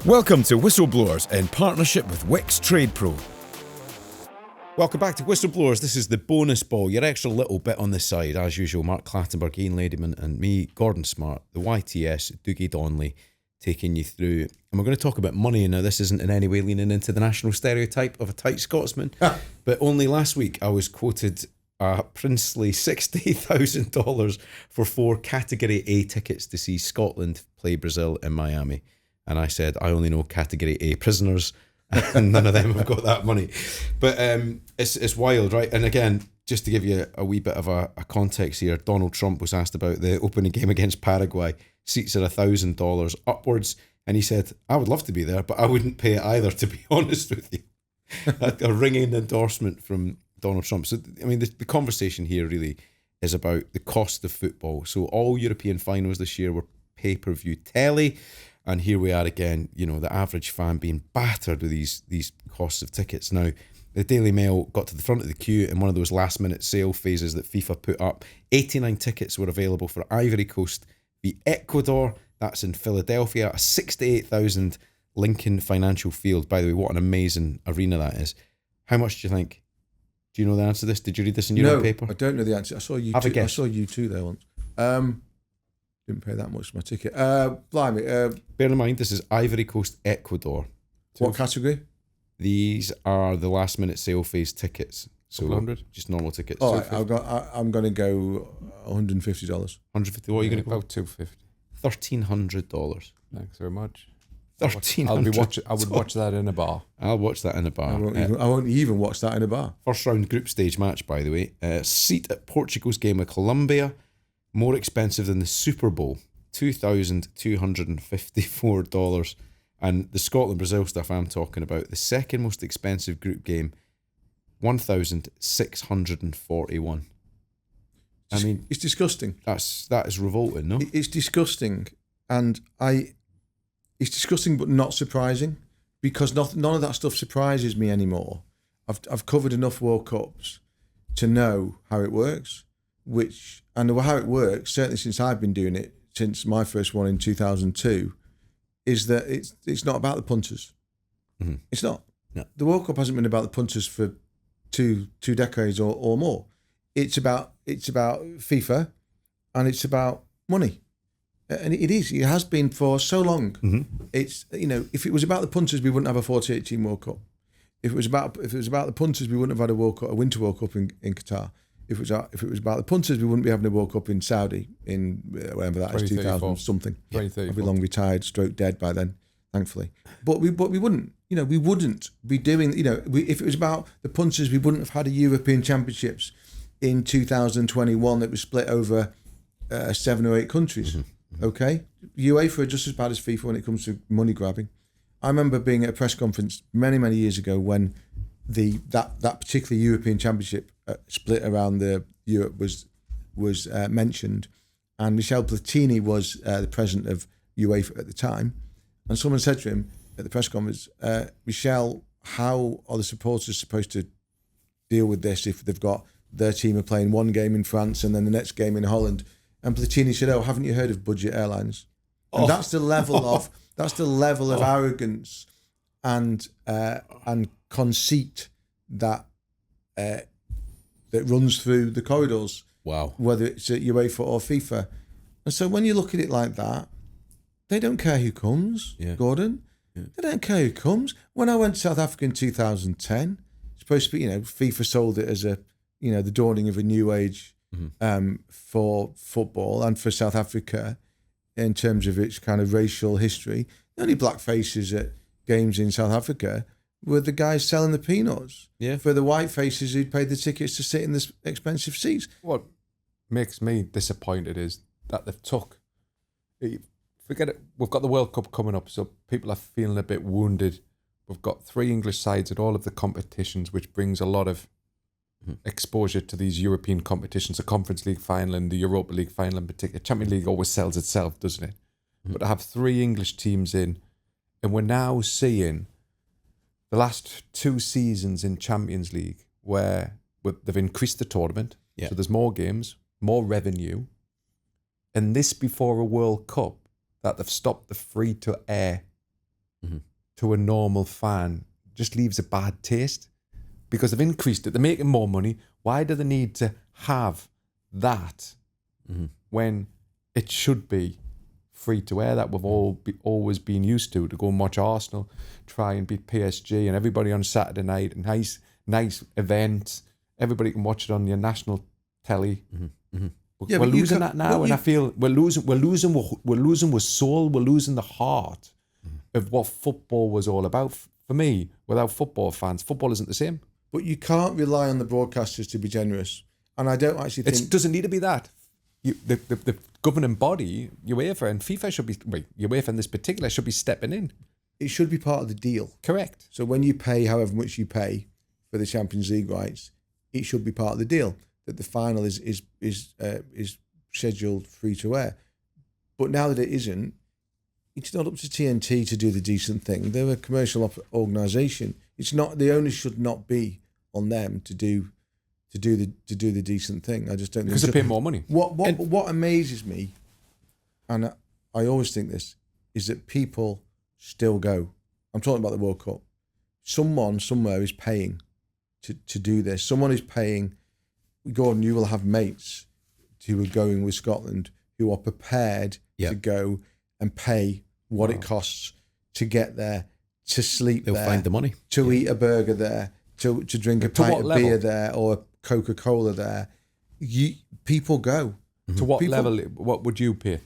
Welcome to Whistleblowers in partnership with Wix Trade Pro. Welcome back to Whistleblowers. This is the bonus ball, your extra little bit on the side. As usual, Mark Clattenburg, Ian Ladyman and me, Gordon Smart, the YTS, Dougie Donnelly, taking you through. And we're going to talk about money. Now, this isn't in any way leaning into the national stereotype of a tight Scotsman, but only last week I was quoted a princely $60,000 for 4 Category A tickets to see Scotland play Brazil in Miami. And I said, I only know Category A prisoners, and none of them have got that money. But it's wild, right? And again, just to give you a wee bit of a context here, Donald Trump was asked about the opening game against Paraguay. Seats are $1,000 upwards. And he said, I would love to be there, but I wouldn't pay it either, to be honest with you. A ringing endorsement from Donald Trump. So, I mean, the conversation here really is about the cost of football. So all European finals this year were pay-per-view telly. And here we are again, you know, the average fan being battered with these costs of tickets. Now, the Daily Mail got to the front of the queue in one of those last-minute sale phases that FIFA put up. 89 tickets were available for Ivory Coast v Ecuador. That's in Philadelphia, a 68,000 Lincoln Financial Field. By the way, what an amazing arena that is. How much do you think? Do you know the answer to this? Did you read this in your own paper? I don't know the answer. I saw you. I saw you too there once. Didn't pay that much for my ticket. Blimey. Bear in mind, this is Ivory Coast, Ecuador. What category? These are the last minute sale phase tickets. So 100, just normal tickets. All right, I'm going to go $150. $150. What are you going to go? About $250. $1,300. Thanks very much. $1,300. I would watch that in a bar. I'll watch that in a bar. I won't even watch that in a bar. First round group stage match, by the way. Seat at Portugal's game with Colombia. More expensive than the Super Bowl, $2,254. And the Scotland-Brazil stuff I'm talking about, the second most expensive group game, $1,641. I mean, it's disgusting. That is revolting, no? It's disgusting, and it's disgusting, but not surprising, because none of that stuff surprises me anymore. I've covered enough World Cups to know how it works. And how it works, certainly since I've been doing it, since my first one in 2002, is that it's not about the punters. Mm-hmm. It's not. No. The World Cup hasn't been about the punters for two decades or more. It's about FIFA, and it's about money, and it has been for so long. Mm-hmm. It's, you know, if it was about the punters, we wouldn't have a 48-team World Cup. If it was about the punters, we wouldn't have had a Winter World Cup in Qatar. If it was about the punters, we wouldn't be having a World Cup in Saudi in whatever that is, 2000 something. I'll be long retired, stroke dead by then, thankfully. But we wouldn't, you know, we wouldn't be doing, you know, if it was about the punters, we wouldn't have had a European Championships in 2021 that was split over 7 or 8 countries. Mm-hmm. Okay, UEFA are just as bad as FIFA when it comes to money grabbing. I remember being at a press conference many years ago when that particular European Championship split around Europe was mentioned, and Michel Platini was the president of UEFA at the time, and someone said to him at the press conference, Michel, how are the supporters supposed to deal with this if they've got their team are playing one game in France and then the next game in Holland? And Platini said, haven't you heard of budget airlines? And that's the level of arrogance and conceit that runs through the corridors. Wow. Whether it's at UEFA or FIFA. And so when you look at it like that, they don't care who comes, Gordon. Yeah. They don't care who comes. When I went to South Africa in 2010, supposed to be, you know, FIFA sold it as the dawning of a new age for football and for South Africa in terms of its kind of racial history. The only black faces at games in South Africa were the guys selling the peanuts for the white faces who'd paid the tickets to sit in the expensive seats. What makes me disappointed is that they've forget it, we've got the World Cup coming up, so people are feeling a bit wounded. We've got 3 English sides at all of the competitions, which brings a lot of exposure to these European competitions, the Conference League final and the Europa League final in particular. Champions League always sells itself, doesn't it? But to have 3 English teams in, and we're now seeing the last 2 seasons in Champions League where they've increased the tournament, so there's more games, more revenue, and this before a World Cup that they've stopped the free-to-air to a normal fan just leaves a bad taste because they've increased it. They're making more money. Why do they need to have that when it should be free to air that we've always been used to go and watch Arsenal try and beat PSG and everybody on Saturday night, nice event. Everybody can watch it on your national telly. We're losing that now, and I feel we're losing with soul. We're losing the heart of what football was all about. For me, without football fans, football isn't the same. But you can't rely on the broadcasters to be generous, and I don't actually think it doesn't need to be that. The governing body, UEFA and FIFA should be UEFA in this particular should be stepping in. It should be part of the deal. Correct. So when you pay however much you pay for the Champions League rights, it should be part of the deal that the final is scheduled free to air. But now that it isn't, it's not up to TNT to do the decent thing. They're a commercial organisation. It's not. The onus should not be on them to do the decent thing. I just don't because think they pay more money. What amazes me, and I always think this, is that people still go. I'm talking about the World Cup. Someone somewhere is paying to do this. Someone is paying. Gordon, you will have mates who are going with Scotland who are prepared to go and pay what it costs to get there, to sleep there. They'll find the money. To eat a burger there, to drink a pint of beer there or a Coca-Cola there. People go. To what level? What would you pay?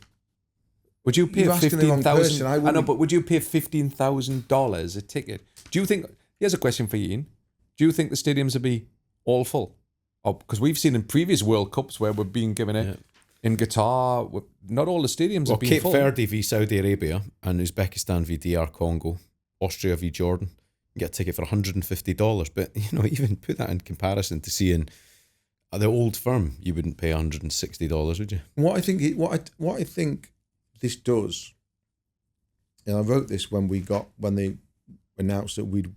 Would you pay You're asking the wrong person. $15,000? I know, but would you pay $15,000 a ticket? Do you think? Here's a question for you, Ian. Do you think the stadiums will be all full? Because we've seen in previous World Cups where we're being given it in Qatar, not all the stadiums have been Cape full. Verde v Saudi Arabia and Uzbekistan v DR Congo, Austria v Jordan. You get a ticket for $150, but even put that in comparison to seeing the Old Firm, you wouldn't pay $160, would you? What I think this does, and I wrote this when they announced that we'd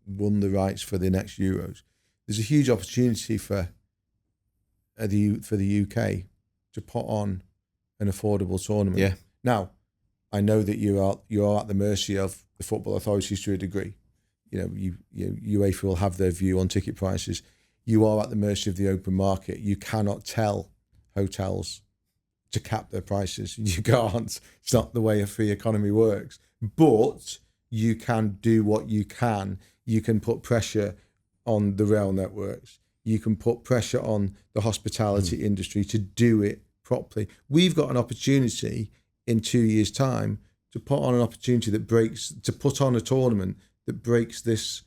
won the rights for the next Euros. There's a huge opportunity for the UK to put on an affordable tournament. Yeah. Now, I know that you are at the mercy of the football authorities to a degree. UEFA will have their view on ticket prices. You are at the mercy of the open market. You cannot tell hotels to cap their prices. You can't. It's not the way a free economy works. But you can do what you can. You can put pressure on the rail networks. You can put pressure on the hospitality industry to do it properly. We've got an opportunity in 2 years' time to put on a tournament that breaks this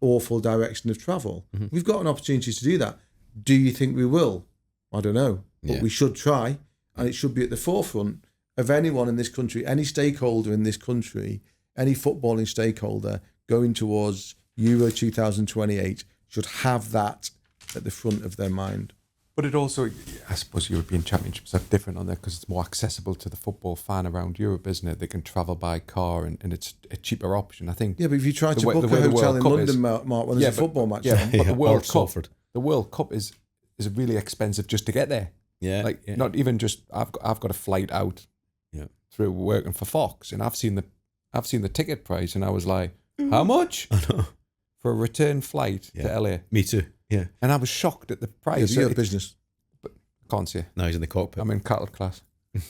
awful direction of travel. We've got an opportunity to do that. Do you think we will? I don't know. But we should try, and it should be at the forefront of anyone in this country, any stakeholder in this country, any footballing stakeholder going towards Euro 2028 should have that at the front of their mind. But it also, I suppose European Championships are different on there because it's more accessible to the football fan around Europe, isn't it? They can travel by car and it's a cheaper option, I think. Yeah, but if you try to book a hotel in London, Mark, when there's a football match on. But the World Cup is really expensive just to get there. Yeah. Not even just, I've got a flight out through working for Fox, and I've seen the ticket price, and I was like, how much? I know. For a return flight to LA. Me too. Yeah. And I was shocked at the price. Yeah, but you're business. But can't see. No, he's in the cockpit. I'm in cattle class.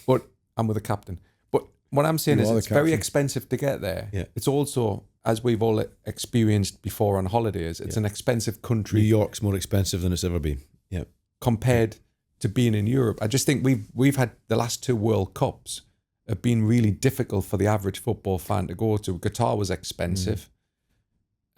But I'm with the captain. But what I'm saying is it's very expensive to get there. Yeah. It's also, as we've all experienced before on holidays, it's an expensive country. New York's more expensive than it's ever been. Yeah. Compared to being in Europe. I just think we've had the last two World Cups have been really difficult for the average football fan to go to. Qatar was expensive.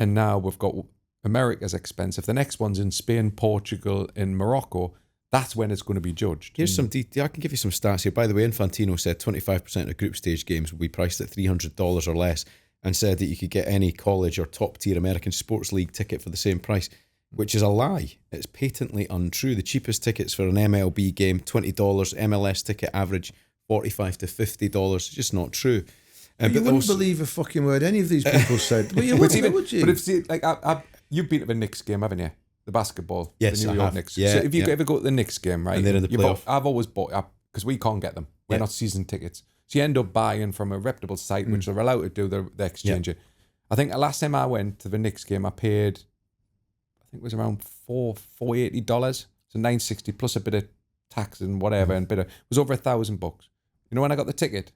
And now we've got America's expensive. The next one's in Spain, Portugal, and Morocco. That's when it's going to be judged. Here's some detail. I can give you some stats here. By the way, Infantino said 25% of group stage games will be priced at $300 or less, and said that you could get any college or top-tier American sports league ticket for the same price, which is a lie. It's patently untrue. The cheapest tickets for an MLB game, $20. MLS ticket average, $45 to $50. It's just not true. But you wouldn't believe a fucking word any of these people said. But you wouldn't, would you? But if you've been to the Knicks game, haven't you? The basketball. Yes, the New I York have. Knicks. Yeah, so if you ever go to the Knicks game, right? And they're in the playoff. I've always bought up because we can't get them. We're not season tickets. So you end up buying from a reputable site, which they're allowed to do the exchange. I think the last time I went to the Knicks game, I paid, I think it was around $480, so $960 plus a bit of tax and whatever, and it was over $1,000. You know, when I got the ticket,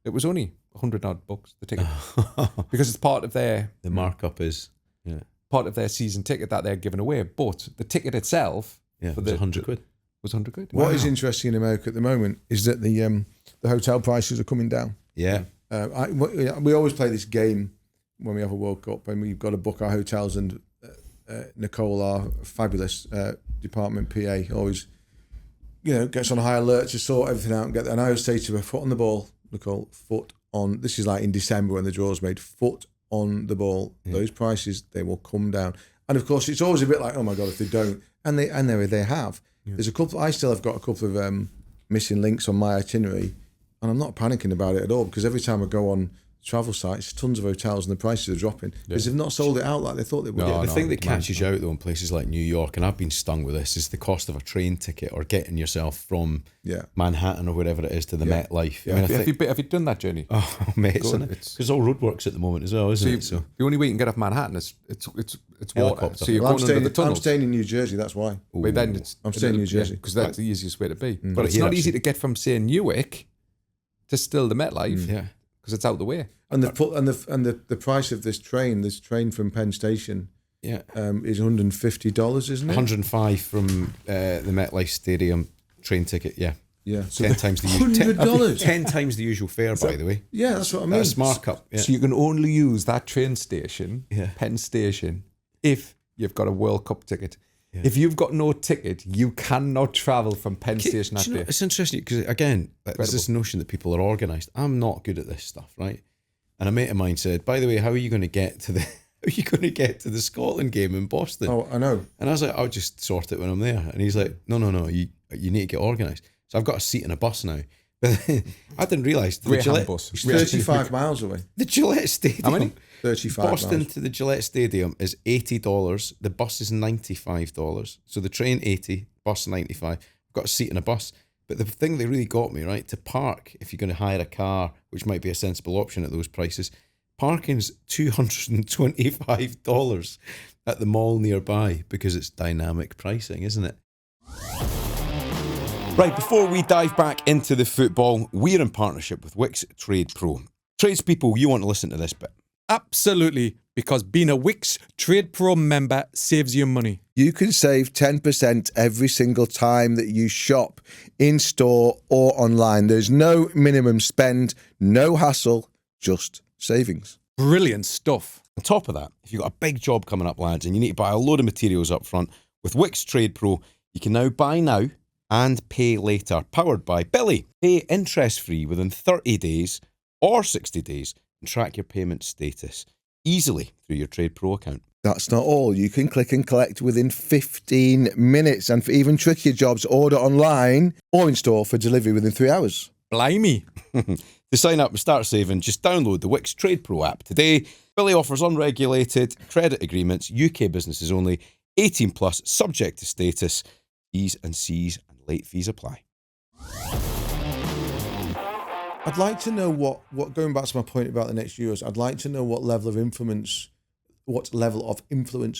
it was only $100 odd the ticket, because it's part of their markup is part of their season ticket that they're giving away. But the ticket itself, for the £100. Was £100. What is interesting in America at the moment is that the hotel prices are coming down. Yeah. We always play this game when we have a World Cup, and we've got to book our hotels, and Nicole, our fabulous department PA, always gets on high alert to sort everything out and get there. And I always say to her, foot on the ball, Nicole, foot on. This is like in December when the draw's made. Foot on the ball. Yeah. Those prices, they will come down. And of course, it's always a bit like, oh my God, if they don't, and they have. Yeah. There's a couple. I still have got a couple of missing links on my itinerary, and I'm not panicking about it at all, because every time I go on travel sites, tons of hotels and the prices are dropping because they've not sold it out like they thought they would. The thing that catches you out though in places like New York, and I've been stung with this, is the cost of a train ticket or getting yourself from Manhattan or wherever it is to the MetLife. Yeah. I mean, have you done that journey? Oh, mate, isn't it? Because all roadworks at the moment as well, isn't it? So the only way you can get off Manhattan is it's water. So you're going under the tunnels. I'm staying in New Jersey. That's why. But then I'm staying in New Jersey because that's the easiest way to be. But it's not easy to get from, say, Newark to still the MetLife. Yeah. Because it's out the way, and the price of this train from Penn Station, is $150, isn't it? $105 from the MetLife Stadium train ticket. Yeah, So 10 times the $100. 10 times the usual fare, by the way. Yeah, that's what I mean. That's markup. Yeah. So you can only use that train station, Penn Station, if you've got a World Cup ticket. Yeah. If you've got no ticket, you cannot travel from Penn Station that day. It's interesting because, again, there's this notion that people are organised. I'm not good at this stuff, right? And a mate of mine said, by the way, how are you going to get to the Scotland game in Boston? Oh, I know. And I was like, I'll just sort it when I'm there. And he's like, no, you need to get organised. So I've got a seat in a bus now. But I didn't realise the Gillette bus. It's 35 miles away. The Gillette Stadium. How many? 35 Boston miles. to the Gillette Stadium is $80. The bus is $95. So the train $80, bus $95. I've got a seat in a bus. But the thing that really got me, right, to park, if you're going to hire a car, which might be a sensible option at those prices, parking's $225 at the mall nearby because it's dynamic pricing, isn't it? Right, before we dive back into the football, we're in partnership with Wix Trade Pro. Tradespeople, you want to listen to this bit. Absolutely, because being a Wix Trade Pro member saves you money. You can save 10% every single time that you shop in store or online. There's no minimum spend, no hassle, just savings. Brilliant stuff. On top of that, if you've got a big job coming up, lads, and you need to buy a load of materials up front, with Wix Trade Pro, you can now buy now and pay later. Powered by Billy. Pay interest-free within 30 days or 60 days and track your payment status easily through your Trade Pro account. That's not all. You can click and collect within 15 minutes. And for even trickier jobs, order online or in store for delivery within 3 hours. Blimey. To sign up and start saving, just download the Wix Trade Pro app today. Billy offers unregulated credit agreements, UK businesses only, 18 plus, subject to status, T's and C's and late fees apply. I'd like to know what going back to my point about the next Euros, I'd like to know what level of influence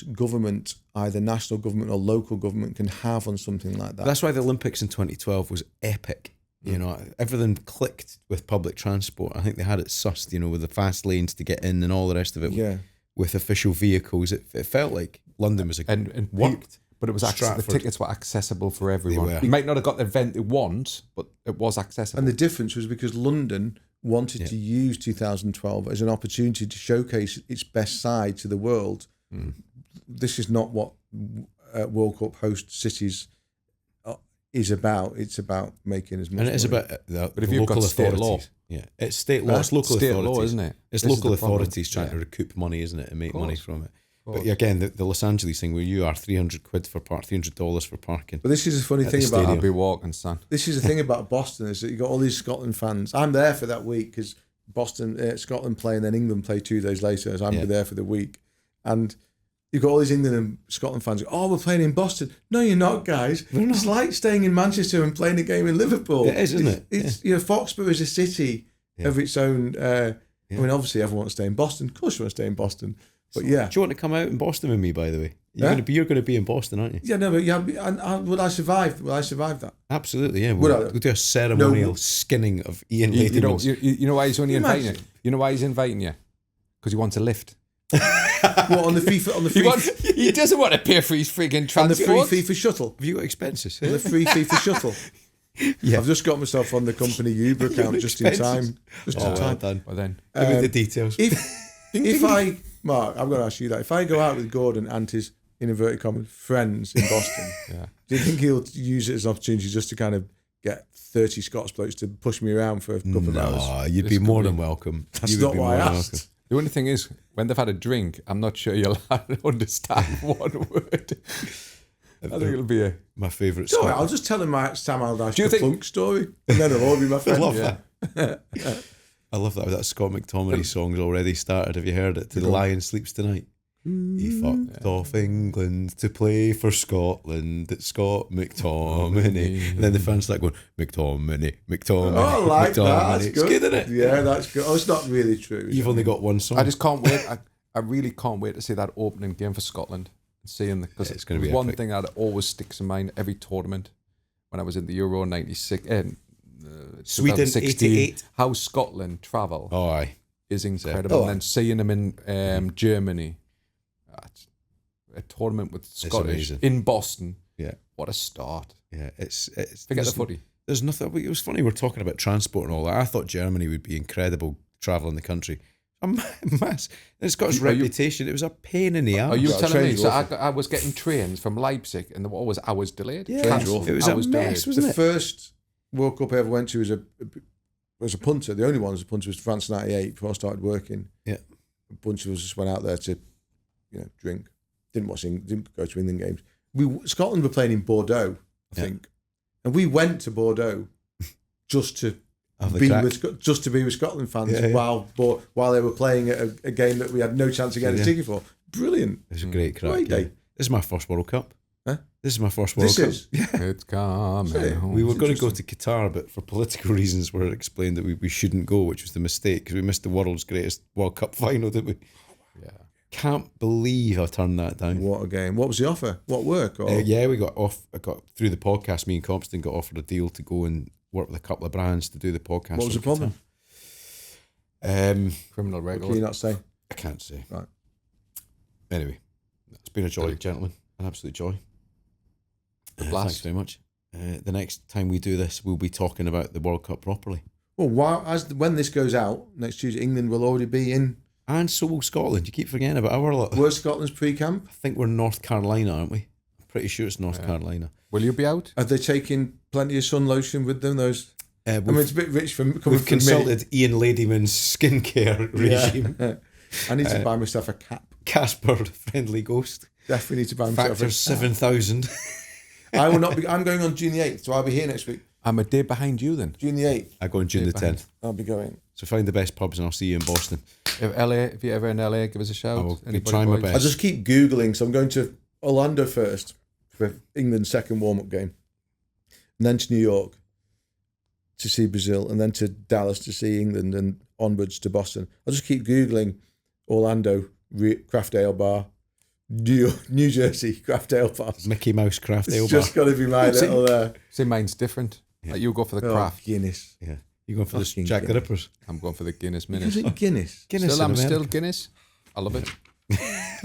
government, either national government or local government, can have on something like that. That's why the Olympics in 2012 was epic. You know, everything clicked with public transport. I think they had it sussed, with the fast lanes to get in and all the rest of it. Yeah. With official vehicles. It felt like London was and worked. But it was the tickets were accessible for everyone. You might not have got the event they want, but it was accessible. And the difference was because London wanted to use 2012 as an opportunity to showcase its best side to the world. This is not what World Cup host cities is about. It's about making as much money. And it is about but if you've got state law. Yeah, it's state law. It's local state authorities. Law, isn't it? It's local authorities trying to recoup money, isn't it, and make money from it. But again, the Los Angeles thing where you are $300 for parking. But this is a funny thing about I'll be walking, son. This is the thing about Boston is that you got all these Scotland fans. I'm there for that week because Scotland play and then England play 2 days later. So I'm there for the week, and you've got all these England and Scotland fans. Oh, we're playing in Boston. No, you're not, guys. It's like staying in Manchester and playing a game in Liverpool. It is, isn't it? It's Foxborough is a city of its own. I mean, obviously everyone wants to stay in Boston. Of course you want to stay in Boston. But yeah. Do you want to come out in Boston with me, by the way? You're going to be in Boston, aren't you? Yeah, no, but would I survive? Will I survive that? Absolutely, yeah. We'll do a ceremonial skinning of Ian Ladyman's. You know why he's only inviting you? You know why he's inviting you? Because he wants a lift. What, on the free... He doesn't want to pay for his frigging transport. On the free FIFA shuttle. Have you got expenses? On the free FIFA shuttle. Yeah. I've just got myself on the company Uber account just in time. Well done. Well then. Give me the details. If I... Mark, I'm going to ask you that. If I go out with Gordon and his, in inverted commas, friends in Boston, do you think he'll use it as an opportunity just to kind of get 30 Scots blokes to push me around for a couple of hours? No, you'd be more than welcome. That's not why I asked. The only thing is, when they've had a drink, I'm not sure you'll understand one word. I think it'll be my favourite story. I'll just tell him my Sam Allardyce the Plunk story, and then they'll all be my friends. I love that. I love that Scott McTominay song's already started. Have you heard it? The Lion Sleeps Tonight. He fucked off England to play for Scotland. It's Scott McTominay. And then the fans start going, McTominay. Oh, I like that. That's good. It's good, isn't it? Yeah, that's good. Oh, it's not really true. You've only got one song. I just can't wait. I really can't wait to see that opening game for Scotland. Seeing because it's going to be one epic. Thing that always sticks in mind every tournament when I was in the Euro 96 Sweden 88, how Scotland travel is incredible. Oh. And then seeing them in Germany, a tournament with Scottish in Boston. Yeah, what a start. Yeah, it's forget the footy. There's nothing. It was funny. We're talking about transport and all that. I thought Germany would be incredible traveling the country. A mass. The Scottish reputation. It was a pain in the ass. Are you telling me? So I was getting trains from Leipzig, and they were always hours delayed. Yeah, it was a mess, wasn't it? The first World Cup I ever went to was a punter. The only one was a punter was France '98 before I started working. Yeah, a bunch of us just went out there to, drink. Didn't go to England games. Scotland were playing in Bordeaux, I think, and we went to Bordeaux just to be with Scotland fans while they were playing a game that we had no chance of getting a ticket for. Brilliant! It was a great crack. Great day. This is my first World Cup. Huh? This is my first World Cup. It's coming home. We were going to go to Qatar, but for political reasons, we explained that we shouldn't go, which was the mistake because we missed the world's greatest World Cup final, didn't we? Yeah. Can't believe I turned that down. What a game! What was the offer? What work? We got off. I got through the podcast. Me and Compston got offered a deal to go and work with a couple of brands to do the podcast. What was the problem? Criminal record. Can you not say? I can't say. Right. Anyway, it's been a joy, gentlemen. An absolute joy. Thanks very much. The next time we do this, we'll be talking about the World Cup properly. Well, when this goes out next Tuesday, England will already be in. And so will Scotland. You keep forgetting about our lot. Where's Scotland's pre-camp? I think we're North Carolina, aren't we? I'm pretty sure it's North Carolina. Will you be out? Are they taking plenty of sun lotion with them? Those. I mean, it's a bit rich from coming We've from consulted Ian Ladyman's skincare regime. I need to buy myself a cap. Casper, friendly ghost. Definitely need to buy myself Factor 7,000. I will not be. I'm going on June the 8th, so I'll be here next week. I'm a day behind you then. June the 8th. I go on June the 10th. I'll be going. So find the best pubs and I'll see you in Boston. If you're ever in LA, give us a shout. I will try my best. I just keep Googling, so I'm going to Orlando first for England's second warm-up game, and then to New York to see Brazil, and then to Dallas to see England, and onwards to Boston. I'll just keep Googling Orlando craft ale bar, New Jersey craft ale bar. Mickey Mouse craft ale bar. It's just got to be my little... See, mine's different. Yeah. Like you go for the craft. Guinness. Yeah. You going for the Jack the Rippers? I'm going for the Guinness Is Minute. it Guinness? Guinness I'm still Guinness. I love it.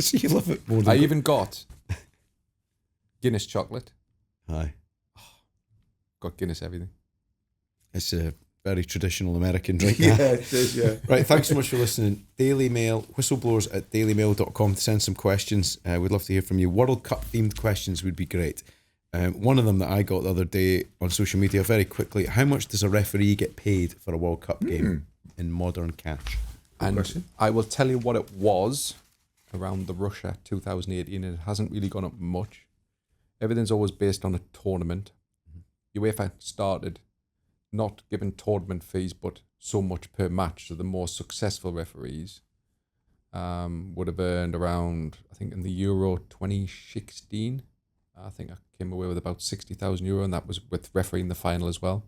So you love it more than I even got Guinness chocolate. Aye. Got Guinness everything. It's a very traditional American drink. Yeah, it is, yeah. Right, thanks so much for listening. Daily Mail, whistleblowers@dailymail.com to send some questions. We'd love to hear from you. World Cup themed questions would be great. One of them that I got the other day on social media, very quickly, how much does a referee get paid for a World Cup game in modern cash? And question. I will tell you what it was around the Russia 2018, and it hasn't really gone up much. Everything's always based on a tournament. UEFA started not giving tournament fees, but so much per match. So the more successful referees would have earned around, I think in the Euro 2016, I think I came away with about €60,000, and that was with refereeing the final as well.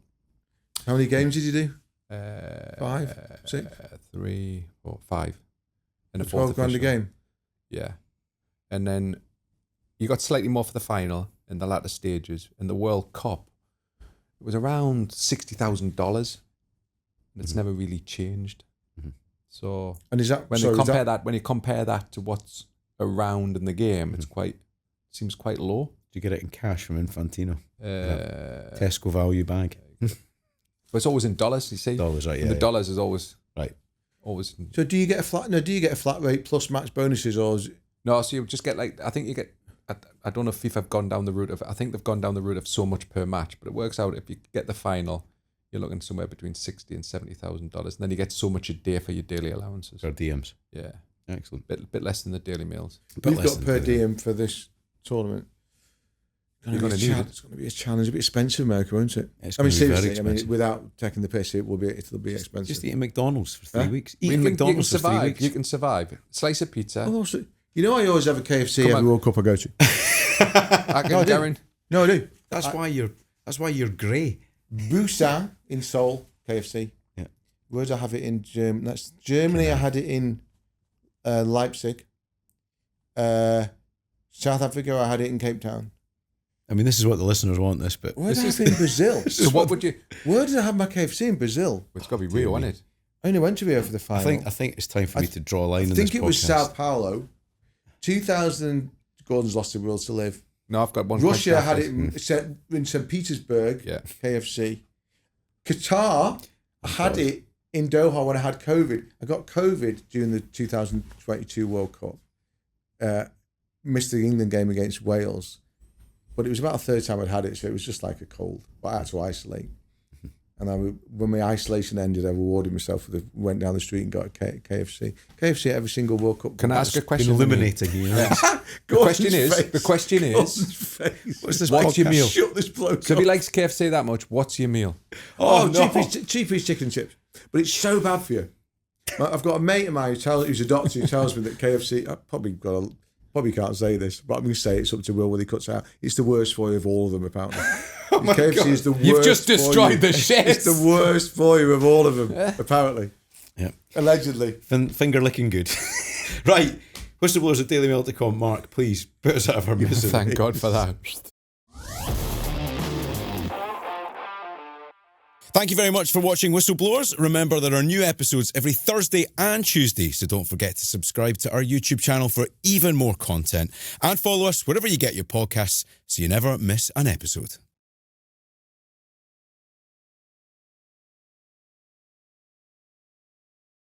How many games did you do? 5, 6, 3, 4, 5. And a 12 fourth grand a official. game. Yeah. And then you got slightly more for the final in the latter stages. In the World Cup, it was around $60,000. And it's never really changed. Mhm. So And is that when sorry, you is compare that, that when you compare that to what's around in the game, it's seems quite low. Do you get it in cash from Infantino? But Tesco value bag. it's always in dollars, you see. Dollars, right? Yeah. And the yeah. dollars is always Right. always. So do you get a flat? No, do you get a flat rate plus match bonuses, or is it, No, so you just get like, I think you get, I don't know if FIFA have gone down the route of, I think they've gone down the route of so much per match, but it works out if you get the final, you're looking somewhere between $60,000 and $70,000, and then you get so much a day for your daily allowances. For DMs. Yeah, Excellent. bit less than the daily meals. Bit we've less got than per the- diem for this tournament? You're gonna need it. It's going to be a challenge. A bit expensive, America, won't it? It's I mean, gonna be very seriously. I mean, expensive. without taking the piss, it'll be expensive. Just eating McDonald's for 3 Huh? weeks. You Eating can McDonald's for 3 survive. weeks. You can survive. Slice of pizza. Oh, so, you know, I always have a KFC Come every on. World Cup I go to. I can No, I do. guarantee. No, I do. That's why you're grey. Busan in Seoul, KFC. Yeah. Where did I have it in Germany? That's Germany. I had it in Leipzig. South Africa, I had it in Cape Town. I mean, this is what the listeners want. This, but Where did I have it in Brazil? So what would you? Where did I have my KFC in Brazil? It's got to be Rio, isn't it? I only went to Rio for the final. I think it's time for me to draw a line. I in think this it was podcast. Sao Paulo. 2000, Gordon's lost the will to live. No, I've got one. Russia point had after. it in St. Petersburg, Yeah. KFC. Qatar had it in Doha when I had COVID. I got COVID during the 2022 World Cup. Missed the England game against Wales. But it was about a third time I'd had it, so it was just like a cold. But I had to isolate. And when my isolation ended, I rewarded myself went down the street and got a KFC. KFC at every single World Cup. Can I ask a question? Illuminating you. know? The question is, What's this what's your podcast? meal? Shut this bloke So if up. he likes KFC that much, what's your meal? Oh, no. cheap chicken and chips. But it's so bad for you. I've got a mate of mine who's a doctor who tells me that KFC, I probably can't say this, but I'm going to say it's up to Will when he cuts out. It's the worst for you of all of them, apparently. KFC is the worst. You've just for you. destroyed the shit. It's the worst for you of all of them, apparently. Yeah. Allegedly. Finger licking good. Right. Whistleblowers at dailymail.com. Mark, please put us out of our misery. Thank God for that. Thank you very much for watching Whistleblowers. Remember, there are new episodes every Thursday and Tuesday, so don't forget to subscribe to our YouTube channel for even more content. And follow us wherever you get your podcasts so you never miss an episode.